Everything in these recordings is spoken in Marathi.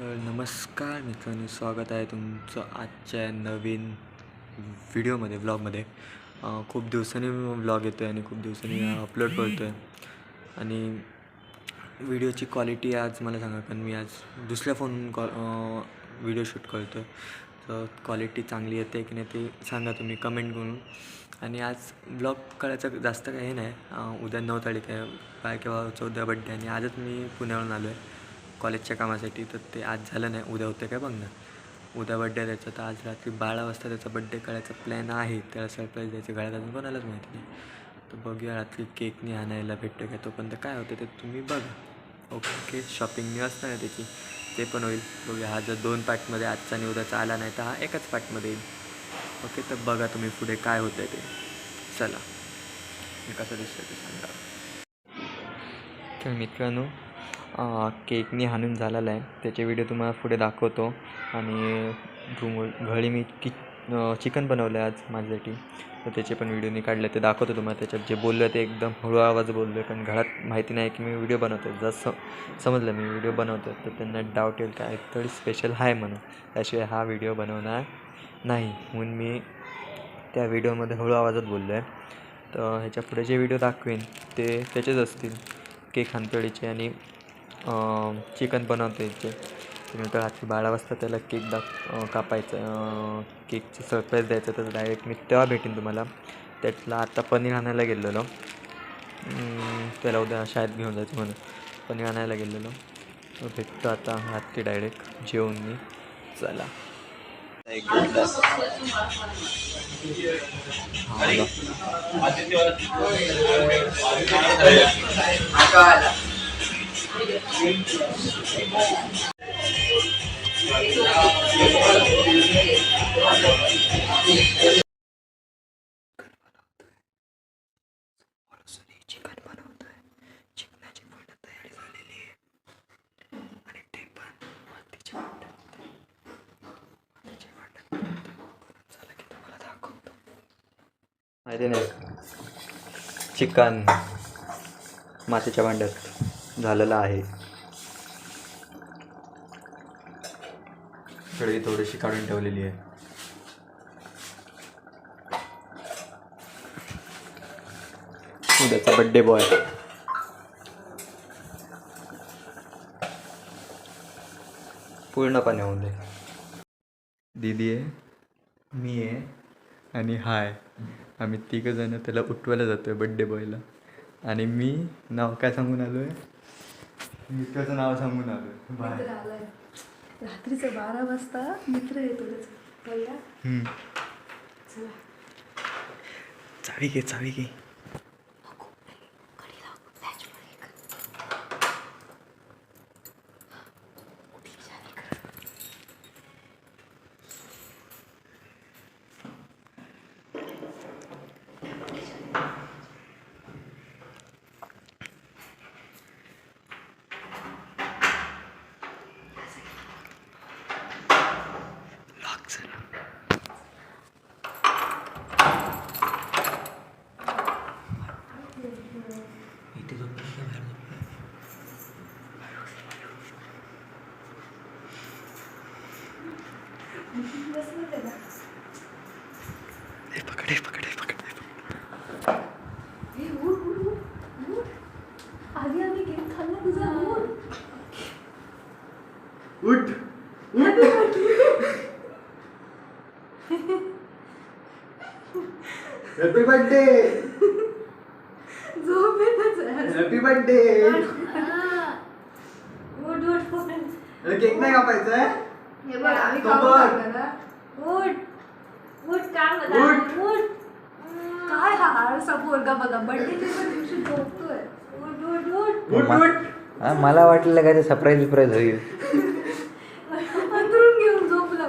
तर नमस्कार मित्रांनो, स्वागत आहे तुमचं आजच्या नवीन व्हिडिओमध्ये व्लॉगमध्ये. खूप दिवसांनी व्लॉग येतो आहे आणि खूप दिवसांनी अपलोड करतो आहे. आणि व्हिडिओची क्वालिटी आज मला सांगा, कारण मी आज दुसऱ्या फोन व्हिडिओ शूट करतो आहे. तर क्वालिटी चांगली येते की नाही ते सांगा तुम्ही कमेंट करून. आणि आज ब्लॉग करायचं जास्त काही नाही. उद्या 9 तारीख आहे, किंवा 14 बड्डे, आणि आजच मी पुण्यावरून आलो आहे कॉलेजच्या कामासाठी. तर ते आज झालं नाही, उद्या होतं काय बघ ना. उद्या बड्डे त्याचा, तर आज रात्री 12 वाजता त्याचा बड्डे करायचा प्लॅन आहे. त्याला सरप्राईज द्यायचं, घरात अजून कोणालाच माहिती नाही. तर बघूया रात्री केकनी आणायला भेटतो का. तोपर्यंत काय होतं ते तुम्ही बघा. ओके, शॉपिंगनी असणार आहे त्याची, ते पण होईल. बघूया, हा जर 2 पार्टमध्ये आजचा आणि उद्याचा आला नाही तर हा एकच पार्टमध्ये येईल. ओके, तर बघा तुम्ही पुढे काय होतं आहे ते. चला, मी कसं दिसतं ते सांगा. तर मित्रांनो, केकनी हाणून झालेला आहे, त्याचे व्हिडिओ तुम्हाला पुढे दाखवतो. आणि घरी मी चिकन बनवलं आहे आज माझ्यासाठी, तर त्याचे पण व्हिडिओ काढले, ते दाखवतो तुम्हाला. त्याच्यात जे बोललो ते एकदम हळू आवाज बोललो आहे, कारण घरात माहिती नाही की मी व्हिडिओ बनवतो. जसं समजलं मी व्हिडिओ बनवतो तर त्यांना डाऊट येईल काय तरी स्पेशल आहे म्हणून, त्याशिवाय हा व्हिडिओ बनवणार नाही. म्हणून मी त्या व्हिडिओमध्ये हळू आवाजात बोललो आहे. तर ह्याच्या पुढे जे व्हिडिओ दाखवेन ते त्याचेच असतील, केक हानतळीचे आणि चिकन बनवतो याचे. त्यानंतर रात्री 12 वाजता त्याला केक कापायचं, केकची सरप्राईज द्यायचं. तर डायरेक्ट मी तेव्हा भेटेन तुम्हाला. त्यातला आता पनीर आणायला गेलेलो, त्याला उद्या शाळेत घेऊन जायचं म्हणून पनीर आणायला गेलेलो. भेटतो आता रात्री डायरेक्ट जेवून मी. चला, चिकन बनवतोय. चिकनाची पूर्ण तयारी झालेली आहे आणि ते पण मातीच्या झालं की तुम्हाला दाखवतो. माहिती नाही, चिकन मातीच्या भांड्यात झालेलं आहे. कढई थोडीशी काढून ठेवलेली आहे. उद्याचा बड्डे बॉय पूर्णपणे होऊन दे. दीदी आहे, मी आहे आणि हाय, आम्ही तिघंजणं त्याला उठवायला जातो आहे बड्डे बॉयला. आणि मी नाव काय सांगून आलो आहे, मित्राचं नाव सांगून आलो आहे. रात्रीचं 12 वाजता मित्र येतो चावी घे, चावी घे. पकडे पकडे पकडे. आधी आम्ही केक खाल्ला तुझा. उठ happy birthday. Happy birthday. Cake नाही कापायचा आहे. हे बघ, आम्ही काय हा आळसा पोरगा बघा, बर्थडेच्या दिवशी झोपतोय. मला वाटलं काय ते सरप्राईज होईल. अंथरूण घेऊन झोपला.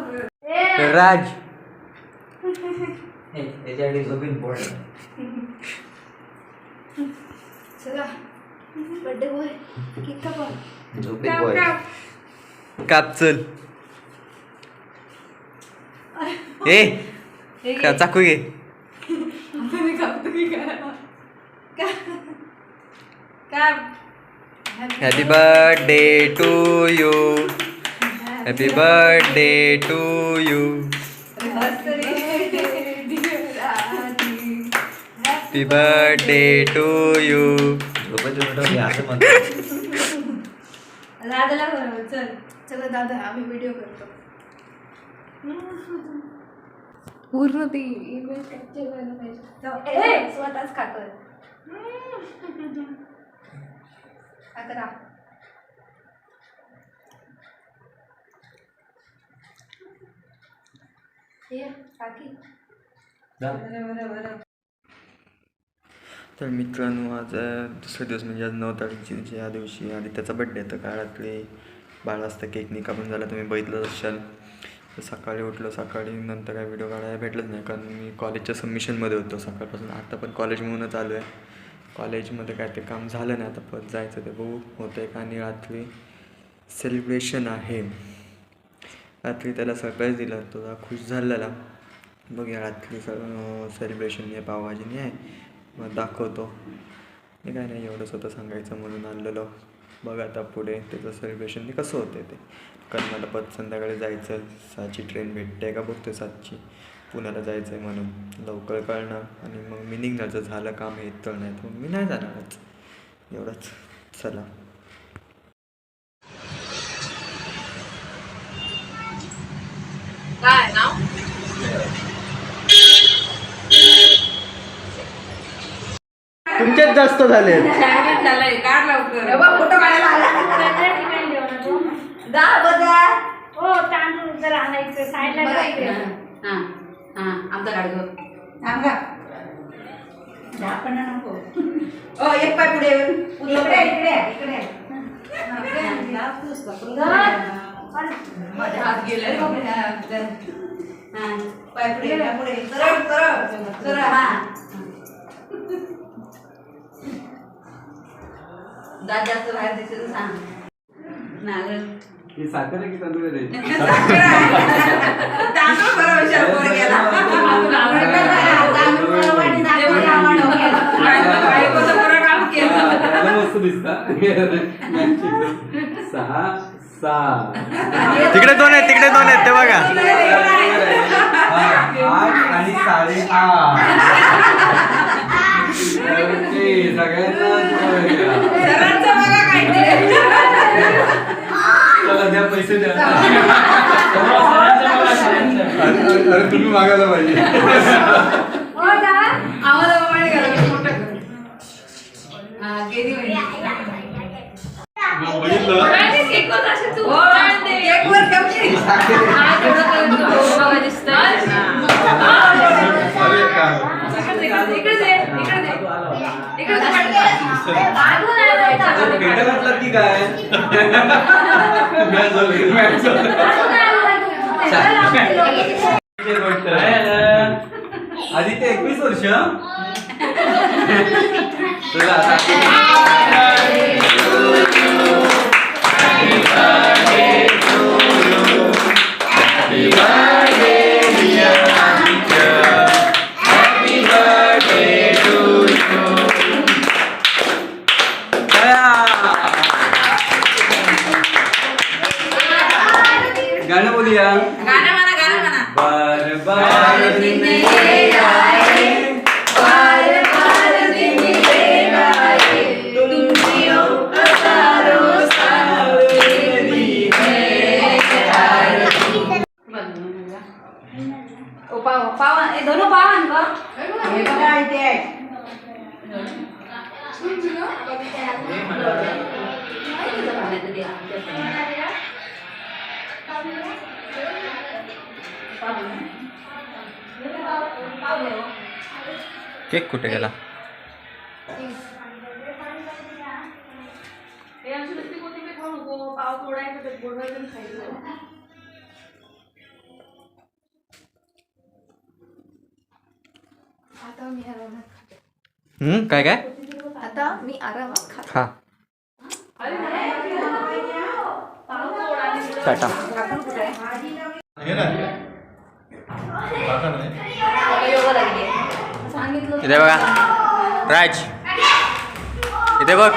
राज त्याच्यासाठी झोपीन पोळ. चला, बर्थडे बॉय केक कापा. झोपीन बॉय काप. चल ए चाकू घे. मी कापतो की काय. Happy birthday to you. Happy birthday to you. Happy birthday to you. असं म्हणतो. दादाला बोलव, चल चला दादा आम्ही व्हिडिओ करतो. पूर्ण ती इमेज कॅप्चर करायला पाहिजे. स्वतःच खातोय. करा तर मित्रांनो, आज दुसरा दिवस म्हणजे आज 9 तारखेची या दिवशी आणि त्याचा बड्डे. तर काळातले 12 वाजता केक कापून झाला, तुम्ही बघितलंच असाल. तर सकाळी उठलो, सकाळी नंतर काय व्हिडिओ काढायला भेटलंच नाही, कारण मी कॉलेजच्या सबमिशनमध्ये होतो सकाळपासून. आता पण कॉलेज म्हणूनच आलो आहे. कॉलेजमध्ये काय ते काम झालं नाही, आता परत जायचं ते बघू होतं आहे का. आणि रात्री सेलिब्रेशन आहे, रात्री त्याला सरप्राईज दिला, तो खुश झालेला. बघूया रात्री सेलिब्रेशन आहे, पावभाजीने आहे, मग दाखवतो. हे काय नाही, एवढंच होतं सांगायचं म्हणून आणलेलं. बघा आता पुढे त्याचं सेलिब्रेशन कसं होतं ते, कारण मला परत संध्याकाळी जायचं. 6ची ट्रेन भेटते का बघतो, 7ची पुण्याला जायचं आहे म्हणून लवकर कळणार. आणि मग मी निघणार, जर झालं काम हे तर, नाही तर मग मी नाही जाणारच. एवढंच. चला. काय नाव? तुमचेच जास्त झाले. झालंय काढ लवकर. फोटो काढायला आला. जा बघा. हो तांदूळ जर आणायचं साईडला आमचा काढ गो. आमका. आपण नको. ओ एक पाय पुढे इकडे इकडे इकडे. माझ्या हात गेले पाय पुढे पुढे सरळ सरळ सरळ. हा दात जास्त बाहेर दिसत सांग. नागल ही साखर आहे की तांदूळ आहे? तांदूळ बरं हुशार पोर गेला. तांदूळ बरं वाटी दाखवली आम्हाला गेला. बायकोचं बरं काम केलं. त्याला मस्त दिसतं. 6 6 तिकडे 2 आहेत, तिकडे 2 आहेत, ते बघा. 8 आणि 8.5. सरांचं बघा काय ते. चला द्या, पैसे द्या. अरे तुम्ही मागायला पाहिजे. आम्हाला मोबाईल घाला मोठं कर. हा गेली की काय आदित्य 21 वर्ष. चला गाणं बोलूया. गाणं म्हणा गाणं म्हणा. बार बार दिन ये आए, बार बार दिन ये आए, तुम जियो हजारों साल तेरी है आरती. ओ पाव पाव ए दोनों पावन का हे बघा इथे आहे. केक कुठे गेला? आता मी आरामात खाते. काय काय? आता मी आरामात खाते. हा टाटा. आपण कुठे आहे? सांगितलं इथे बघा राज, इथे बघ.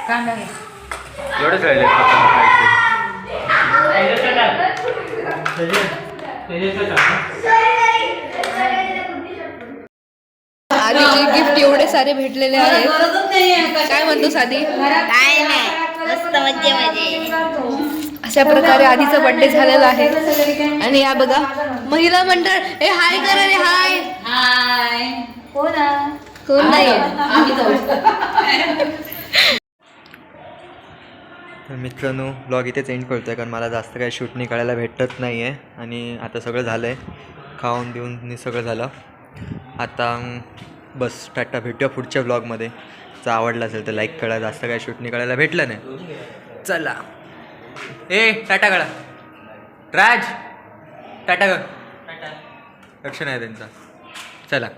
कांदा घे. एवढंच राहिले आधीचे गिफ्ट एवढे सारे भेटलेले आहेत. काय म्हणतो साधी? काय नाही मस्त मज्जे मजे. अशा प्रकारे आधीचा बर्थडे झालेला आहे. आणि या बघा महिला मंडळ. ए हाय करा रे. हाय हाय. कोण नाही. तर मित्रांनो ब्लॉग इथेच एंड करतो आहे कारण मला जास्त काही शूट नाही करायला भेटत नाही आहे. आणि आता सगळं झालं आहे, खाऊन देऊन सगळं झालं. आता बस टाटा, भेटूया पुढच्या ब्लॉगमध्ये. जर आवडला असेल तर लाईक करा. जास्त काही शूट नाही करायला भेटलं नाही. चला ए टाटा करा. राज टाटा कर. लक्ष नाही त्यांचा. चला.